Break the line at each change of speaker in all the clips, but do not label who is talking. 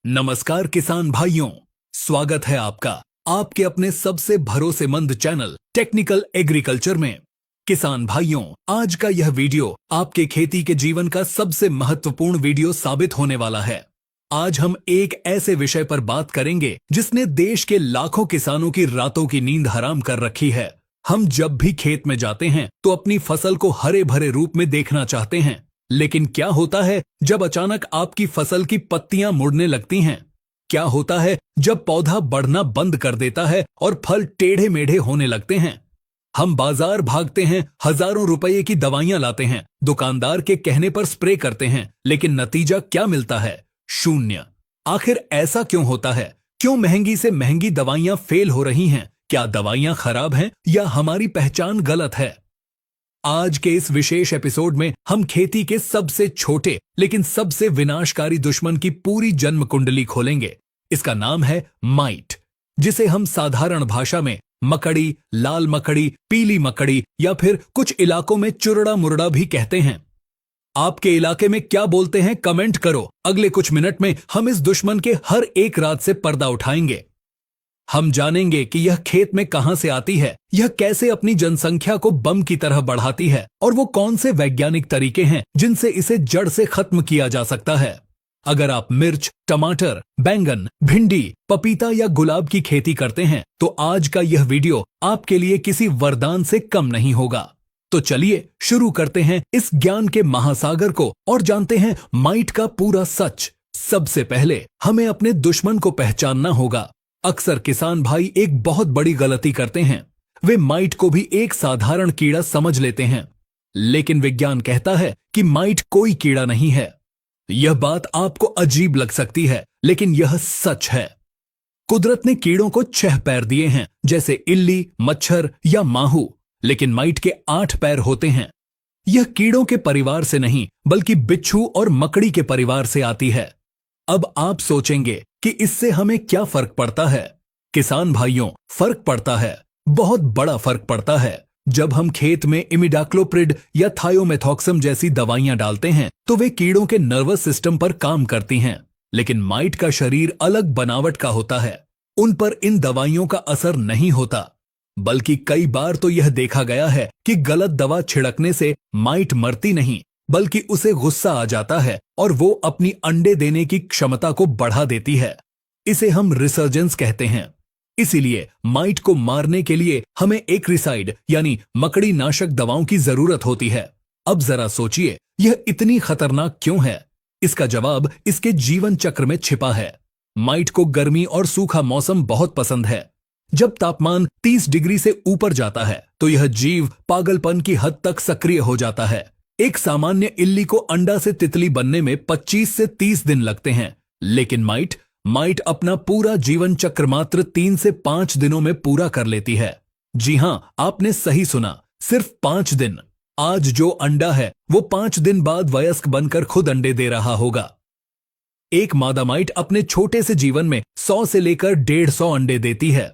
नमस्कार किसान भाइयों, स्वागत है आपका आपके अपने सबसे भरोसेमंद चैनल टेक्निकल एग्रीकल्चर में। किसान भाइयों, आज का यह वीडियो आपके खेती के जीवन का सबसे महत्वपूर्ण वीडियो साबित होने वाला है। आज हम एक ऐसे विषय पर बात करेंगे जिसने देश के लाखों किसानों की रातों की नींद हराम कर रखी है। हम जब भी खेत में जाते हैं तो अपनी फसल को हरे भरे रूप में देखना चाहते हैं, लेकिन क्या होता है जब अचानक आपकी फसल की पत्तियां मुड़ने लगती हैं? क्या होता है जब पौधा बढ़ना बंद कर देता है और फल टेढ़े मेढ़े होने लगते हैं? हम बाजार भागते हैं, हजारों रुपए की दवाइयां लाते हैं, दुकानदार के कहने पर स्प्रे करते हैं, लेकिन नतीजा क्या मिलता है? शून्य। आखिर ऐसा क्यों होता है? क्यों महंगी से महंगी दवाइयां फेल हो रही हैं? क्या दवाइयां खराब हैं या हमारी पहचान गलत है? आज के इस विशेष एपिसोड में हम खेती के सबसे छोटे लेकिन सबसे विनाशकारी दुश्मन की पूरी जन्म कुंडली खोलेंगे। इसका नाम है माइट, जिसे हम साधारण भाषा में मकड़ी, लाल मकड़ी, पीली मकड़ी या फिर कुछ इलाकों में चुरड़ा मुरड़ा भी कहते हैं। आपके इलाके में क्या बोलते हैं कमेंट करो। अगले कुछ मिनट में हम इस दुश्मन के हर एक राज से पर्दा उठाएंगे। हम जानेंगे कि यह खेत में कहां से आती है, यह कैसे अपनी जनसंख्या को बम की तरह बढ़ाती है और वो कौन से वैज्ञानिक तरीके हैं जिनसे इसे जड़ से खत्म किया जा सकता है। अगर आप मिर्च, टमाटर, बैंगन, भिंडी, पपीता या गुलाब की खेती करते हैं तो आज का यह वीडियो आपके लिए किसी वरदान से कम नहीं होगा। तो चलिए शुरू करते हैं इस ज्ञान के महासागर को और जानते हैं माइट का पूरा सच। सबसे पहले हमें अपने दुश्मन को पहचानना होगा। अक्सर किसान भाई एक बहुत बड़ी गलती करते हैं। वे माइट को भी एक साधारण कीड़ा समझ लेते हैं, लेकिन विज्ञान कहता है कि माइट कोई कीड़ा नहीं है। यह बात आपको अजीब लग सकती है, लेकिन यह सच है। कुदरत ने कीड़ों को 6 पैर दिए हैं, जैसे इल्ली, मच्छर या माहू, लेकिन माइट के 8 पैर होते हैं। यह कीड़ों के परिवार से नहीं बल्कि बिच्छू और मकड़ी के परिवार से आती है। अब आप सोचेंगे कि इससे हमें क्या फर्क पड़ता है? किसान भाइयों, फर्क पड़ता है, बहुत बड़ा फर्क पड़ता है। जब हम खेत में इमिडाक्लोप्रिड या थायोमेथॉक्सम जैसी दवाइयां डालते हैं तो वे कीड़ों के नर्वस सिस्टम पर काम करती हैं, लेकिन माइट का शरीर अलग बनावट का होता है। उन पर इन दवाइयों का असर नहीं होता, बल्कि कई बार तो यह देखा गया है कि गलत दवा छिड़कने से माइट मरती नहीं, बल्कि उसे गुस्सा आ जाता है और वो अपनी अंडे देने की क्षमता को बढ़ा देती है। इसे हम रिसर्जेंस कहते हैं। इसीलिए माइट को मारने के लिए हमें एक्रिसाइड यानी मकड़ी नाशक दवाओं की जरूरत होती है। अब जरा सोचिए, यह इतनी खतरनाक क्यों है? इसका जवाब इसके जीवन चक्र में छिपा है। माइट को गर्मी और सूखा मौसम बहुत पसंद है। जब तापमान 30 डिग्री से ऊपर जाता है तो यह जीव पागलपन की हद तक सक्रिय हो जाता है। एक सामान्य इल्ली को अंडा से तितली बनने में 25 से 30 दिन लगते हैं, लेकिन माइट अपना पूरा जीवन चक्र मात्र 3 से 5 दिनों में पूरा कर लेती है। जी हां, आपने सही सुना, सिर्फ 5 दिन। आज जो अंडा है वो 5 दिन बाद वयस्क बनकर खुद अंडे दे रहा होगा। एक मादा माइट अपने छोटे से जीवन में 100 से लेकर 150 अंडे देती है।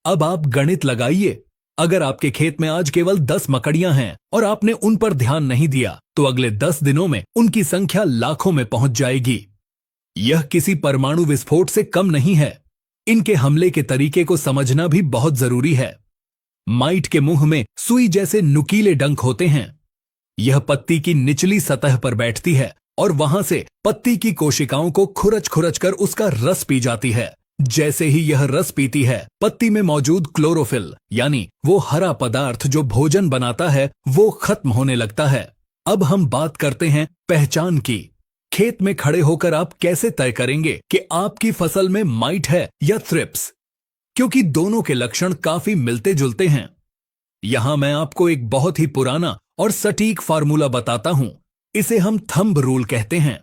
अब आप गणित लगाइए। अगर आपके खेत में आज केवल 10 मकड़ियां हैं और आपने उन पर ध्यान नहीं दिया तो अगले 10 दिनों में उनकी संख्या लाखों में पहुंच जाएगी। यह किसी परमाणु विस्फोट से कम नहीं है। इनके हमले के तरीके को समझना भी बहुत जरूरी है। माइट के मुंह में सुई जैसे नुकीले डंक होते हैं। यह पत्ती की निचली सतह पर बैठती है और वहां से पत्ती की कोशिकाओं को खुरच खुरच कर उसका रस पी जाती है। जैसे ही यह रस पीती है, पत्ती में मौजूद क्लोरोफिल यानी वो हरा पदार्थ जो भोजन बनाता है, वो खत्म होने लगता है। अब हम बात करते हैं पहचान की। खेत में खड़े होकर आप कैसे तय करेंगे कि आपकी फसल में माइट है या थ्रिप्स? क्योंकि दोनों के लक्षण काफी मिलते जुलते हैं। यहां मैं आपको एक बहुत ही पुराना और सटीक फार्मूला बताता हूं। इसे हम थंब रूल कहते हैं।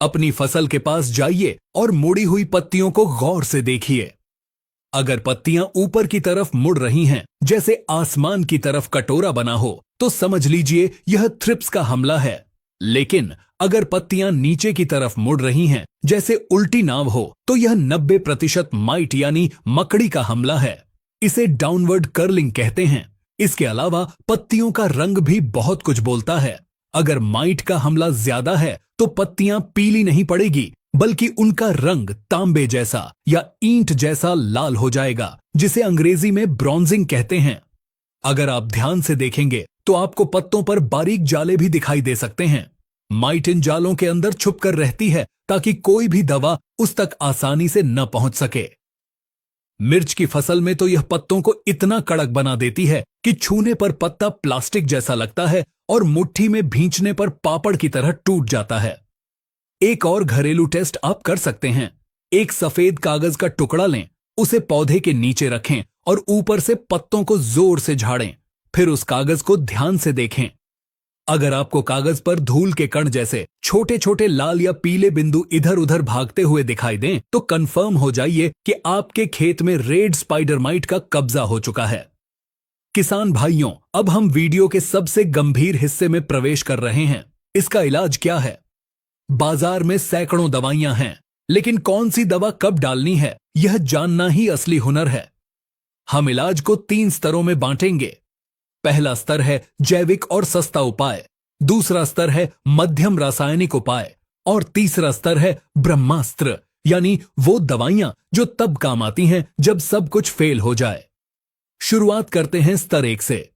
अपनी फसल के पास जाइए और मुड़ी हुई पत्तियों को गौर से देखिए। अगर पत्तियां ऊपर की तरफ मुड़ रही हैं, जैसे आसमान की तरफ कटोरा बना हो, तो समझ लीजिए यह थ्रिप्स का हमला है। लेकिन अगर पत्तियां नीचे की तरफ मुड़ रही हैं, जैसे उल्टी नाव हो, तो यह 90% माइट यानी मकड़ी का हमला है। इसे डाउनवर्ड कर्लिंग कहते हैं। इसके अलावा पत्तियों का रंग भी बहुत कुछ बोलता है। अगर माइट का हमला ज्यादा है तो पत्तियां पीली नहीं पड़ेगी, बल्कि उनका रंग तांबे जैसा या ईंट जैसा लाल हो जाएगा, जिसे अंग्रेजी में ब्रॉन्जिंग कहते हैं। अगर आप ध्यान से देखेंगे तो आपको पत्तों पर बारीक जाले भी दिखाई दे सकते हैं। माइट इन जालों के अंदर छुपकर रहती है ताकि कोई भी दवा उस तक आसानी से न पहुंच सके। मिर्च की फसल में तो यह पत्तों को इतना कड़क बना देती है कि छूने पर पत्ता प्लास्टिक जैसा लगता है और मुट्ठी में भींचने पर पापड़ की तरह टूट जाता है। एक और घरेलू टेस्ट आप कर सकते हैं। एक सफेद कागज का टुकड़ा लें, उसे पौधे के नीचे रखें और ऊपर से पत्तों को जोर से झाड़ें। फिर उस कागज को ध्यान से देखें। अगर आपको कागज पर धूल के कण जैसे छोटे छोटे लाल या पीले बिंदु इधर उधर भागते हुए दिखाई दें, तो कंफर्म हो जाइए कि आपके खेत में रेड स्पाइडर माइट का कब्जा हो चुका है। किसान भाइयों, अब हम वीडियो के सबसे गंभीर हिस्से में प्रवेश कर रहे हैं। इसका इलाज क्या है? बाजार में सैकड़ों दवाइयां हैं, लेकिन कौन सी दवा कब डालनी है, यह जानना ही असली हुनर है। हम इलाज को 3 स्तरों में बांटेंगे। पहला स्तर है जैविक और सस्ता उपाय, दूसरा स्तर है मध्यम रासायनिक उपाय और तीसरा स्तर है ब्रह्मास्त्र, यानी वो दवाइयां जो तब काम आती हैं जब सब कुछ फेल हो जाए। शुरुआत करते हैं स्तर 1 से।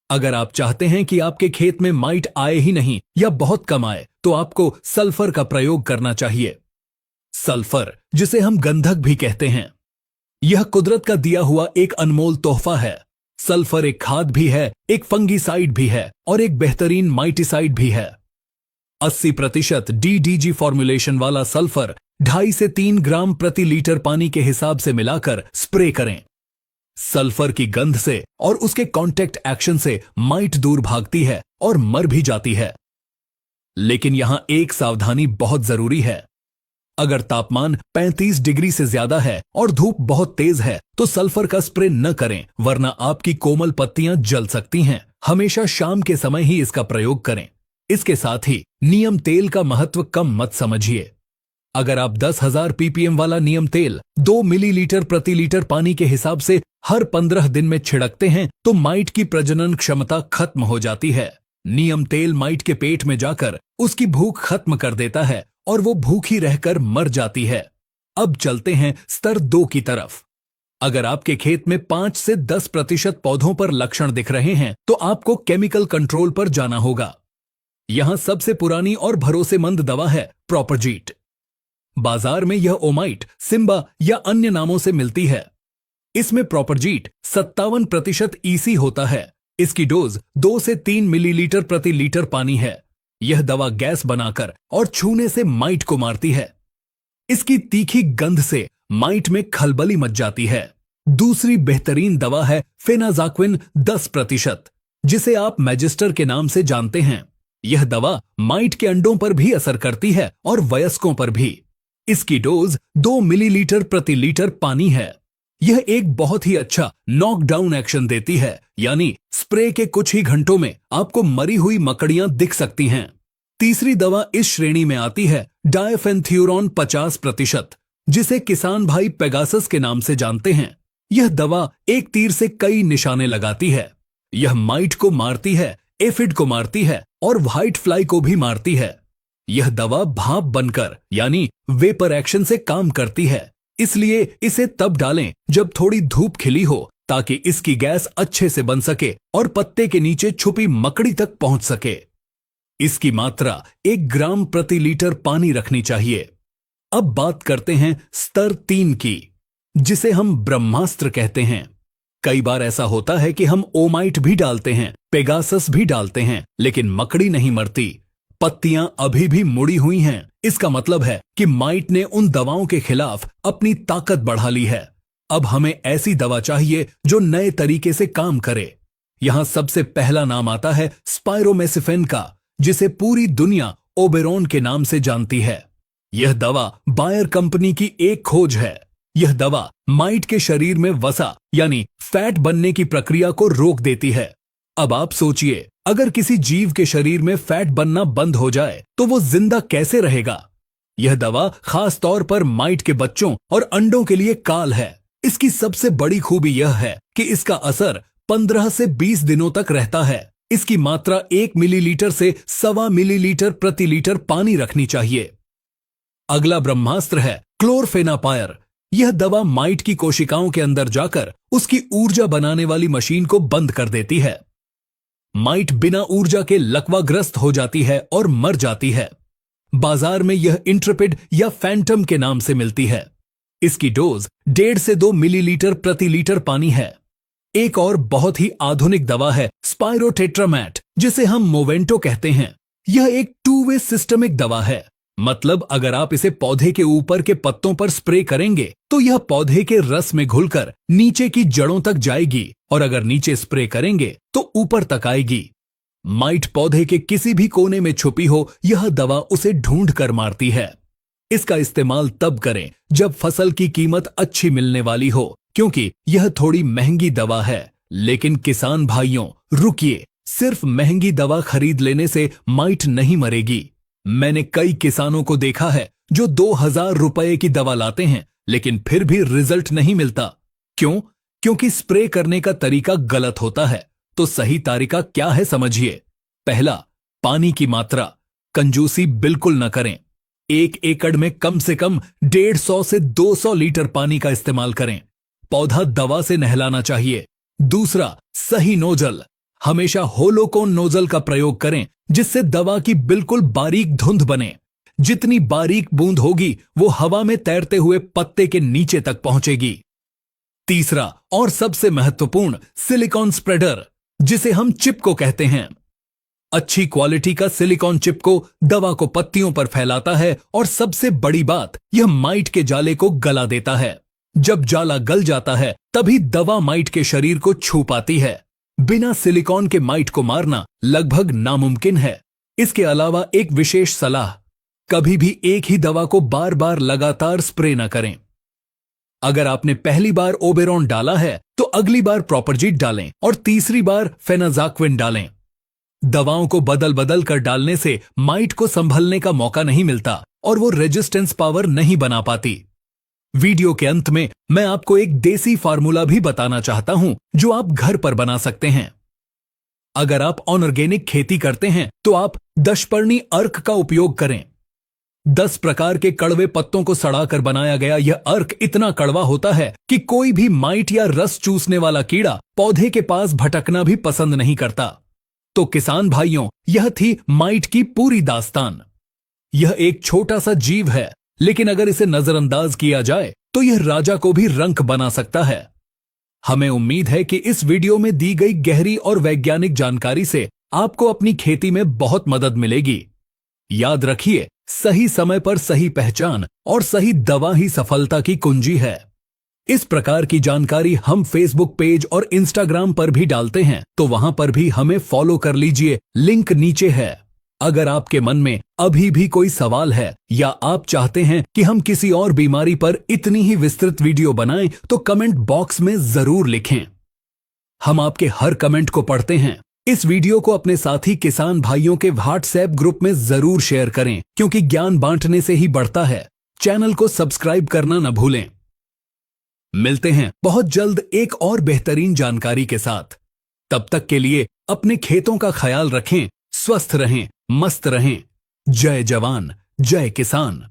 अगर आप चाहते हैं कि आपके खेत में माइट आए ही नहीं या बहुत कम आए, तो आपको सल्फर का प्रयोग करना चाहिए। सल्फर, जिसे हम गंधक भी कहते हैं, यह कुदरत का दिया हुआ एक अनमोल तोहफा है। सल्फर एक खाद भी है, एक फंगीसाइड भी है और एक बेहतरीन माइटिसाइड भी है। 80% DDG फॉर्मुलेशन वाला सल्फर 2.5 से 3 ग्राम प्रति लीटर पानी के हिसाब से मिलाकर स्प्रे करें। सल्फर की गंध से और उसके कांटेक्ट एक्शन से माइट दूर भागती है और मर भी जाती है। लेकिन यहां एक सावधानी बहुत जरूरी है। अगर तापमान 35 डिग्री से ज्यादा है और धूप बहुत तेज है, तो सल्फर का स्प्रे न करें, वरना आपकी कोमल पत्तियां जल सकती हैं। हमेशा शाम के समय ही इसका प्रयोग करें। इसके साथ ही नीम तेल का महत्व कम मत समझिए। अगर आप 10,000 ppm वाला नीम तेल 2 मिलीलीटर प्रति लीटर पानी के हिसाब से हर 15 दिन में छिड़कते हैं, तो माइट की प्रजनन क्षमता खत्म हो जाती है। नीम तेल माइट के पेट में जाकर उसकी भूख खत्म कर देता है और वो भूखी रहकर मर जाती है। अब चलते हैं स्तर 2 की तरफ। अगर आपके खेत में 5 से 10% पौधों पर लक्षण दिख रहे हैं, तो आपको केमिकल कंट्रोल पर जाना होगा। यहां सबसे पुरानी और भरोसेमंद दवा है प्रोपरजीट। बाजार में यह ओमाइट, सिम्बा या अन्य नामों से मिलती है। इसमें प्रोपरजीट 57% EC होता है। इसकी डोज 2 से 3 मिलीलीटर प्रति लीटर पानी है। यह दवा गैस बनाकर और छूने से माइट को मारती है। इसकी तीखी गंध से माइट में खलबली मच जाती है। दूसरी बेहतरीन दवा है फेनाजाक्विन 10%, जिसे आप मैजिस्टर के नाम से जानते हैं। यह दवा माइट के अंडों पर भी असर करती है और वयस्कों पर भी। इसकी डोज 2 मिलीलीटर प्रति लीटर पानी है। यह एक बहुत ही अच्छा नॉकडाउन एक्शन देती है, यानी स्प्रे के कुछ ही घंटों में आपको मरी हुई मकड़ियां दिख सकती हैं। तीसरी दवा इस श्रेणी में आती है डायफेनथ्यूरॉन 50%, जिसे किसान भाई पेगासस के नाम से जानते हैं। यह दवा एक तीर से कई निशाने लगाती है। यह माइट को मारती है, एफिड को मारती है और व्हाइट फ्लाई को भी मारती है। यह दवा भाप बनकर यानी वेपर एक्शन से काम करती है, इसलिए इसे तब डालें जब थोड़ी धूप खिली हो, ताकि इसकी गैस अच्छे से बन सके और पत्ते के नीचे छुपी मकड़ी तक पहुंच सके। इसकी मात्रा 1 ग्राम प्रति लीटर पानी रखनी चाहिए। अब बात करते हैं स्तर 3 की, जिसे हम ब्रह्मास्त्र कहते हैं। कई बार ऐसा होता है कि हम ओमाइट भी डालते हैं, पेगासस भी डालते हैं, लेकिन मकड़ी नहीं मरती। पत्तियां अभी भी मुड़ी हुई हैं। इसका मतलब है कि माइट ने उन दवाओं के खिलाफ अपनी ताकत बढ़ा ली है। अब हमें ऐसी दवा चाहिए जो नए तरीके से काम करे। यहां सबसे पहला नाम आता है स्पाइरोमेसिफेन का, जिसे पूरी दुनिया ओबेरॉन के नाम से जानती है। यह दवा बायर कंपनी की एक खोज है। यह दवा माइट के शरीर में वसा यानी फैट बनने की प्रक्रिया को रोक देती है। अब आप सोचिए, अगर किसी जीव के शरीर में फैट बनना बंद हो जाए तो वो जिंदा कैसे रहेगा? यह दवा खास तौर पर माइट के बच्चों और अंडों के लिए काल है। इसकी सबसे बड़ी खूबी यह है कि इसका असर 15 से 20 दिनों तक रहता है। इसकी मात्रा 1 मिलीलीटर से 1.25 मिलीलीटर प्रति लीटर पानी रखनी चाहिए। अगला ब्रह्मास्त्र है क्लोरफेनापायर। यह दवा माइट की कोशिकाओं के अंदर जाकर उसकी ऊर्जा बनाने वाली मशीन को बंद कर देती है। माइट बिना ऊर्जा के लकवाग्रस्त हो जाती है और मर जाती है। बाजार में यह इंट्रेपिड या फैंटम के नाम से मिलती है। इसकी डोज 1.5 से 2 मिलीलीटर प्रति लीटर पानी है। एक और बहुत ही आधुनिक दवा है स्पाइरोटेट्रामैट, जिसे हम मोवेंटो कहते हैं। यह एक 2 वे सिस्टमिक दवा है। मतलब अगर आप इसे पौधे के ऊपर के पत्तों पर स्प्रे करेंगे तो यह पौधे के रस में घुलकर नीचे की जड़ों तक जाएगी, और अगर नीचे स्प्रे करेंगे तो ऊपर तक आएगी। माइट पौधे के किसी भी कोने में छुपी हो, यह दवा उसे ढूंढ कर मारती है। इसका इस्तेमाल तब करें जब फसल की कीमत अच्छी मिलने वाली हो, क्योंकि यह थोड़ी महंगी दवा है। लेकिन किसान भाइयों, रुकिए, सिर्फ महंगी दवा खरीद लेने से माइट नहीं मरेगी। मैंने कई किसानों को देखा है जो 2000 रुपए की दवा लाते हैं, लेकिन फिर भी रिजल्ट नहीं मिलता। क्यों? क्योंकि स्प्रे करने का तरीका गलत होता है। तो सही तरीका क्या है, समझिए। पहला, पानी की मात्रा। कंजूसी बिल्कुल न करें। 1 एकड़ में कम से कम 150 से 200 लीटर पानी का इस्तेमाल करें। पौधा दवा से नहलाना चाहिए। दूसरा, सही नोजल। हमेशा होलोकोन नोजल का प्रयोग करें, जिससे दवा की बिल्कुल बारीक धुंध बने। जितनी बारीक बूंद होगी वो हवा में तैरते हुए पत्ते के नीचे तक पहुंचेगी। तीसरा और सबसे महत्वपूर्ण, सिलिकॉन स्प्रेडर, जिसे हम चिप को कहते हैं। अच्छी क्वालिटी का सिलिकॉन चिप को दवा को पत्तियों पर फैलाता है, और सबसे बड़ी बात, यह माइट के जाले को गला देता है। जब जाला गल जाता है तभी दवा माइट के शरीर को छू पाती है। बिना सिलिकॉन के माइट को मारना लगभग नामुमकिन है। इसके अलावा एक विशेष सलाह, कभी भी एक ही दवा को बार बार लगातार स्प्रे न करें। अगर आपने पहली बार ओबेरॉन डाला है तो अगली बार प्रॉपरजीट डालें और तीसरी बार फेनाजाक्विन डालें। दवाओं को बदल बदल कर डालने से माइट को संभलने का मौका नहीं मिलता और वो रेजिस्टेंस पावर नहीं बना पाती। वीडियो के अंत में मैं आपको एक देसी फार्मूला भी बताना चाहता हूं जो आप घर पर बना सकते हैं। अगर आप ऑर्गेनिक खेती करते हैं तो आप दशपर्णी अर्क का उपयोग करें। 10 प्रकार के कड़वे पत्तों को सड़ाकर बनाया गया यह अर्क इतना कड़वा होता है कि कोई भी माइट या रस चूसने वाला कीड़ा पौधे के पास भटकना भी पसंद नहीं करता। तो किसान भाइयों, यह थी माइट की पूरी दास्तान। यह एक छोटा सा जीव है, लेकिन अगर इसे नजरअंदाज किया जाए तो यह राजा को भी रंक बना सकता है। हमें उम्मीद है कि इस वीडियो में दी गई गहरी और वैज्ञानिक जानकारी से आपको अपनी खेती में बहुत मदद मिलेगी। याद रखिए, सही समय पर सही पहचान और सही दवा ही सफलता की कुंजी है। इस प्रकार की जानकारी हम फेसबुक पेज और इंस्टाग्राम पर भी डालते हैं, तो वहां पर भी हमें फॉलो कर लीजिए, लिंक नीचे है। अगर आपके मन में अभी भी कोई सवाल है या आप चाहते हैं कि हम किसी और बीमारी पर इतनी ही विस्तृत वीडियो बनाएं, तो कमेंट बॉक्स में जरूर लिखें। हम आपके हर कमेंट को पढ़ते हैं। इस वीडियो को अपने साथी किसान भाइयों के व्हाट्सएप ग्रुप में जरूर शेयर करें, क्योंकि ज्ञान बांटने से ही बढ़ता है। चैनल को सब्सक्राइब करना न भूलें। मिलते हैं बहुत जल्द एक और बेहतरीन जानकारी के साथ। तब तक के लिए अपने खेतों का ख्याल रखें, स्वस्थ रहें, मस्त रहें। जय जवान, जय किसान।